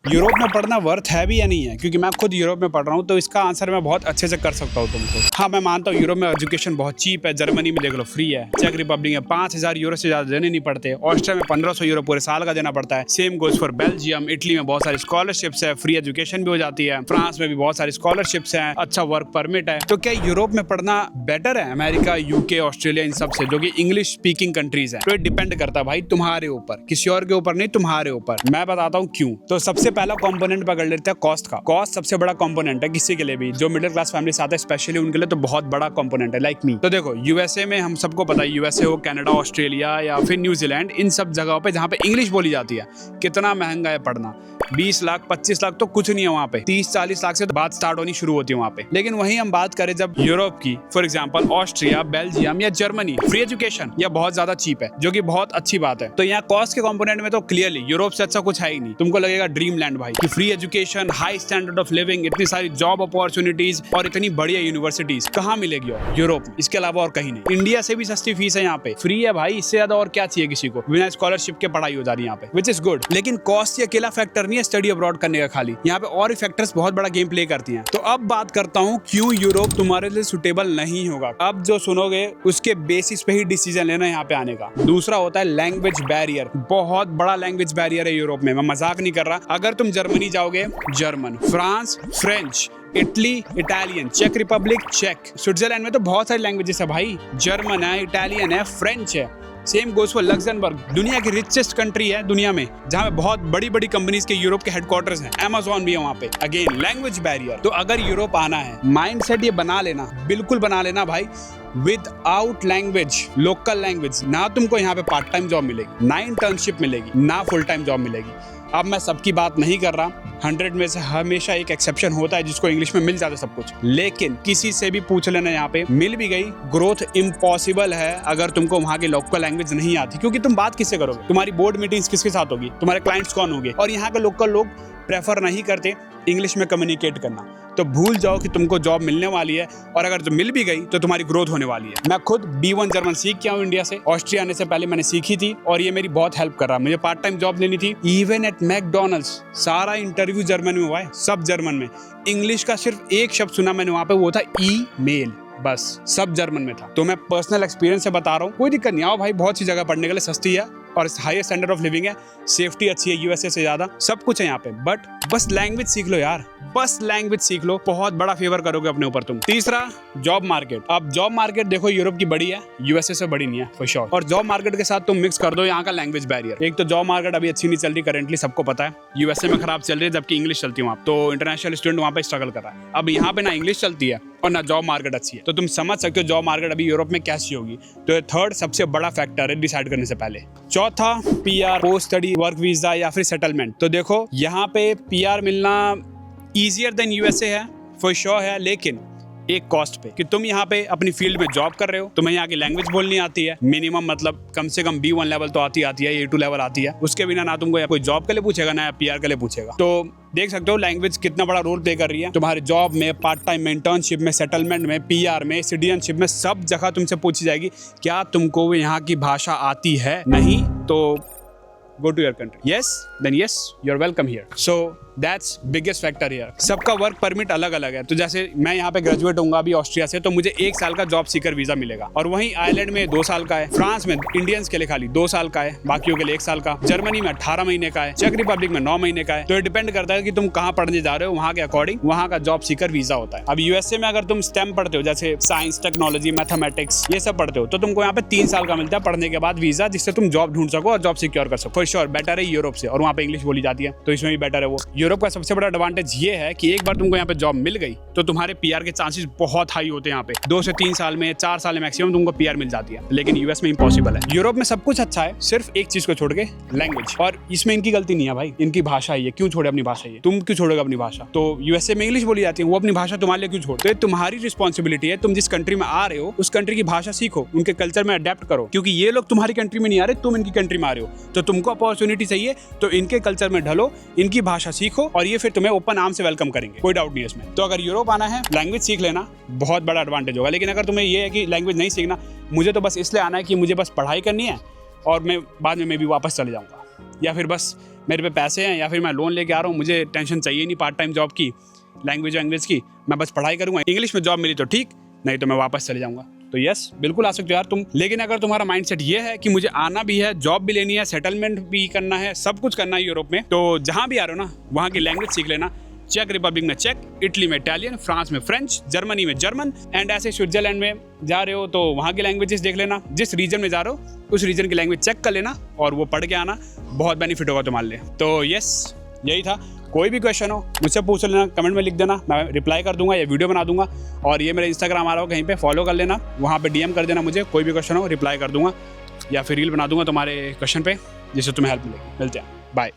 Europe में पढ़ना worth है भी या नहीं है, क्योंकि मैं खुद यूरोप में पढ़ रहा हूँ, तो इसका आंसर मैं बहुत अच्छे से कर सकता हूँ तुमको। हाँ, मैं मानता हूँ यूरोप में एजुकेशन बहुत चीप है। जर्मनी में देख लो फ्री है, चेक रिपब्लिक में 5,000 यूरो से ज्यादा देने नहीं पड़ते, ऑस्ट्रिया में 1,500 यूरो पूरे साल का देना पड़ता है। Same goes for Belgium, Italy में बहुत सारी स्कॉलरशिप्स है, फ्री एजुकेशन भी हो जाती है, फ्रांस में भी बहुत सारी स्कॉलरशिप्स है, अच्छा वर्क परमिट है। तो क्या यूरोप में पढ़ना बेटर है अमेरिका, यूके, ऑस्ट्रेलिया, इन सब से, जो कि इंग्लिश स्पीकिंग कंट्रीज है? तो ये डिपेंड करता है भाई तुम्हारे ऊपर, किसी और के ऊपर नहीं, तुम्हारे ऊपर। मैं बताता हूँ क्यों। तो सबसे पहला कंपोनेंट पकड़ लेते हैं कॉस्ट का। कॉस्ट सबसे बड़ा कंपोनेंट है किसी के लिए भी, जो मिडिल क्लास फैमिली से आता है स्पेशली उनके लिए तो बहुत बड़ा कंपोनेंट है, लाइक मी। तो देखो यूएसए में हम सबको पता है, यूएसए हो, कनाडा, ऑस्ट्रेलिया या फिर न्यूजीलैंड, इन सब जगहों पे जहाँ पे इंग्लिश बोली जाती है, कितना महंगा है पढ़ना। 20 लाख 25 लाख तो कुछ नहीं है वहाँ पे, 30-40 लाख से तो बात स्टार्ट होनी शुरू होती है वहाँ पे। लेकिन वहीं हम बात करें जब यूरोप की, फॉर एग्जांपल ऑस्ट्रिया, बेल्जियम या जर्मनी, फ्री एजुकेशन या बहुत ज्यादा चीप है, जो कि बहुत अच्छी बात है। तो यहाँ कॉस्ट के कंपोनेंट में तो क्लियरली यूरोप से अच्छा कुछ है ही नहीं। तुमको लगेगा ड्रीम लैंड भाई, कि free education, high standard of living, इतनी सारी जॉब अपॉर्चुनिटीज और इतनी बढ़िया यूनिवर्सिटीज कहाँ मिलेगी और यूरोप में, इसके अलावा और कहीं नहीं। इंडिया से भी सस्ती फीस है यहाँ पे, फ्री है भाई, इससे ज्यादा और क्या चाहिए किसी को। बिना स्कॉलरशिप के पढ़ाई हो जा रही है यहाँ पे, विच इज गुड। लेकिन कॉस्ट ये अकेला फैक्टर नहीं है स्टडी अब्रॉड करने का खाली, यहाँ पे और भी फैक्टर्स बहुत बड़ा गेम प्ले करती हैं। तो अब बात करता हूँ क्यों यूरोप तुम्हारे लिए सुटेबल नहीं होगा। अब जो सुनोगे उसके बेसिस पे ही डिसीजन लेना यहाँ पे आने का। दूसरा होता है लैंग्वेज बैरियर, बहुत बड़ा लैंग्वेज बैरियर है यूरोप में, मैं मजाक नहीं कर रहा। अगर तुम जर्मनी जाओगे, German, France French, Italy Italian, check Republic check, Switzerland में तो बहुत सारी लैंग्वेजेस है भाई, जर्मन है, इटालियन है, फ्रेंच है। सेम गोज फॉर लग्जमबर्ग, दुनिया की रिचेस्ट कंट्री है दुनिया में, जहाँ पे बहुत बड़ी बड़ी कंपनीज के यूरोप के हेडक्वार्टर्स हैं, Amazon भी है वहाँ पे। Again language barrier. तो अगर यूरोप आना है, माइंडसेट ये बना लेना, बिल्कुल बना लेना भाई, विदाउट लैंग्वेज, लोकल लैंग्वेज, ना तुमको यहाँ पे पार्ट टाइम जॉब मिलेगी, ना इंटर्नशिप मिलेगी, ना फुल टाइम जॉब मिलेगी। अब मैं सबकी बात नहीं कर रहा, 100 में से हमेशा एक एक्सेप्शन होता है जिसको इंग्लिश में मिल जाता है सब कुछ। लेकिन किसी से भी पूछ लेना, यहाँ पे मिल भी गई, ग्रोथ इम्पॉसिबल है अगर तुमको वहाँ की लोकल लैंग्वेज नहीं आती। क्योंकि तुम बात किससे करोगे, तुम्हारी बोर्ड मीटिंग्स किसके साथ होगी, तुम्हारे क्लाइंट्स कौन होंगे, और यहाँ के लोकल लोग प्रेफर नहीं करते इंग्लिश में कम्युनिकेट करना। तो भूल जाओ कि तुमको जॉब मिलने वाली है, और अगर जो मिल भी गई तो तुम्हारी ग्रोथ होने वाली है। मैं खुद B1 जर्मन सीख के आऊँ इंडिया से, ऑस्ट्रिया आने से पहले मैंने सीखी थी, और ये मेरी बहुत हेल्प कर रहा है। मुझे पार्ट टाइम जॉब लेनी थी, इवन एट मैकडॉनल्ड्स, सारा इंटरव्यू जर्मन में हुआ है, सब जर्मन में। इंग्लिश का सिर्फ एक शब्द सुना मैंने वहाँ पे, वो था ईमेल, बस, सब जर्मन में था। तो मैं पर्सनल एक्सपीरियंस से बता रहा हूँ, कोई दिक्कत नहीं। आओ भाई, बहुत सी जगह पढ़ने के लिए, सस्ती है और हाई स्टैंडर्ड ऑफ लिविंग है, सेफ्टी अच्छी है यूएसए से ज्यादा, सब कुछ है यहाँ पे। बट बस लैंग्वेज सीख लो यार, बस लैंग्वेज सीख लो, बहुत बड़ा फेवर करोगे अपने ऊपर तुम। तीसरा, जॉब मार्केट। अब जॉब मार्केट देखो यूरोप की बड़ी है, यूएसए से बड़ी नहीं है फॉर श्योर। और जॉब मार्केट के साथ तुम मिक्स कर दो यहाँ का लैंग्वेज बैरियर। एक तो जॉब मार्केट अभी अच्छी नहीं चल रही करेंटली, सबको पता है, यूएसए में खराब चल रही है, जबकि इंग्लिश चलती है वहाँ, तो इंटरनेशनल स्टूडेंट वहाँ पे स्ट्रगल कर रहा है। अब यहाँ पे ना इंग्लिश चलती है और ना जॉब मार्केट अच्छी है, तो तुम समझ सकते हो जॉब मार्केट अभी यूरोप में कैसी होगी। तो ये थर्ड सबसे बड़ा फैक्टर है डिसाइड करने से पहले। चौथा, PR, post study work visa या फिर सेटलमेंट। तो देखो यहाँ पे पीआर मिलना ईजियर देन यूएसए है फॉर श्योर है, लेकिन एक कॉस्ट पे, कि तुम यहाँ पे अपनी फील्ड में जॉब कर रहे हो, तुम्हें यहाँ की लैंग्वेज बोलनी आती है मिनिमम, मतलब कम से कम B1 लेवल तो आती है, A2 लेवल आती है। उसके बिना ना तुमको कोई जॉब के लिए पूछेगा, ना पीआर के लिए पूछेगा। तो देख सकते हो लैंग्वेज कितना बड़ा रोल प्ले कर रही है तुम्हारे जॉब में, पार्ट टाइम में, इंटर्नशिप में, सेटलमेंट में, पीआर में, सिटीजनशिप में, सब जगह तुमसे पूछी जाएगी क्या तुमको यहाँ की भाषा आती है। नहीं तो go to your country. Yes, then yes, you're welcome here. So that's biggest factor here. सबका वर्क परमिट अलग अलग है। तो जैसे मैं यहाँ पे ग्रेजुएट होऊंगा अभी ऑस्ट्रिया से, तो मुझे 1 साल का जॉब सीकर वीजा मिलेगा, और वहीं आयरलैंड में 2 साल का है, फ्रांस में इंडियंस के लिए खाली 2 साल का है, बाकियों के लिए 1 साल का, जर्मनी में 18 महीने का है, चेक रिपब्लिक में 9 महीने का है। तो ये डिपेंड करता है कि तुम कहाँ पढ़ने जा रहे हो, वहाँ के अकॉर्डिंग वहाँ का जॉब सीकर वीजा होता है। अब यूएसए में अगर तुम स्टेम पढ़ते हो, जैसे साइंस, टेक्नोलॉजी, मैथमेटिक्स, ये सब पढ़ते हो, तो तुमको यहाँ पे 3 साल का मिलता है पढ़ने के बाद वीजा, जिससे तुम जॉब ढूंढ सको और जॉब सिक्योर कर सको। फॉर श्योर बेटर है यूरोप से, और वहाँ पे इंग्लिश बोली जाती है, तो इसमें भी बेटर है वो। यूरोप का सबसे बड़ा एडवांटेज ये है कि एक बार तुमको यहाँ पे जॉब मिल गई तो तुम्हारे पीआर के चांसेस बहुत हाई होते हैं। यहाँ पे 2 से 3 साल में, 4 साल में मैक्सिमम तुमको पीआर मिल जाती है, लेकिन यूएस में इम्पॉसिबल है। यूरोप में सब कुछ अच्छा है, सिर्फ एक चीज को छोड़ के, लैंग्वेज। और इसमें इनकी गलती नहीं है भाई, इनकी भाषा ही है। क्यों छोड़े अपनी भाषा, ये तुम क्यों छोड़ोगे अपनी भाषा? तो यूएसए में इंग्लिश बोली जाती है, वो अपनी भाषा तुम्हारे लिए क्यों छोड़? तो ये तुम्हारी रिस्पॉन्सिबिलिटी है, तुम जिस कंट्री में आ रहे हो उस कंट्री की भाषा सीखो, उनके कल्चर में अडेप्ट करो, क्योंकि ये लोग तुम्हारी कंट्री में नहीं आ रहे, तुम इनकी कंट्री में आ रहे हो, तो तुमको अपॉर्चुनिटी चाहिए, तो इनके कल्चर में ढलो, इनकी भाषा सीखो, और ये फिर तुम्हें ओपन आर्म से वेलकम करेंगे, कोई डाउट नहीं है इसमें। तो अगर यूरोप आना है, लैंग्वेज सीख लेना, बहुत बड़ा एडवांटेज होगा। लेकिन अगर तुम्हें ये है कि लैंग्वेज नहीं सीखना, मुझे तो बस इसलिए आना है कि मुझे बस पढ़ाई करनी है और मैं बाद में भी वापस चले जाऊंगा, या फिर बस मेरे पे पैसे हैं या फिर मैं लोन लेके आ रहा हूँ, मुझे टेंशन चाहिए नहीं पार्ट टाइम जॉब की, लैंग्वेज और इंग्लिश की, मैं बस पढ़ाई करूँगा, इंग्लिश में जॉब मिली तो ठीक, नहीं तो मैं वापस चले जाऊँगा। तो यस, बिल्कुल आ सकते हो यार तुम। लेकिन अगर तुम्हारा माइंडसेट ये है कि मुझे आना भी है, जॉब भी लेनी है, सेटलमेंट भी करना है, सब कुछ करना है यूरोप में, तो जहाँ भी आ रहे हो ना वहाँ की लैंग्वेज सीख लेना। चेक रिपब्लिक में चेक, इटली में इटालियन, फ्रांस में फ्रेंच, जर्मनी में जर्मन, एंड ऐसे स्विट्जरलैंड में जा रहे हो तो वहाँ की लैंग्वेजेस देख लेना। जिस रीजन में जा रहे हो उस रीजन की लैंग्वेज चेक कर लेना और वो पढ़ के आना, बहुत बेनिफिट होगा तुम्हारे लिए। तो यस, यही था। कोई भी क्वेश्चन हो मुझसे पूछ लेना, कमेंट में लिख देना, मैं रिप्लाई कर दूंगा या वीडियो बना दूंगा। और ये मेरे इंस्टाग्राम आ रहा हो कहीं पे, फॉलो कर लेना, वहाँ पे DM कर देना मुझे, कोई भी क्वेश्चन हो रिप्लाई कर दूंगा या फिर रील बना दूंगा तुम्हारे क्वेश्चन पे, जिससे तुम्हें हेल्प मिलेगी। मिलते हैं, बाय।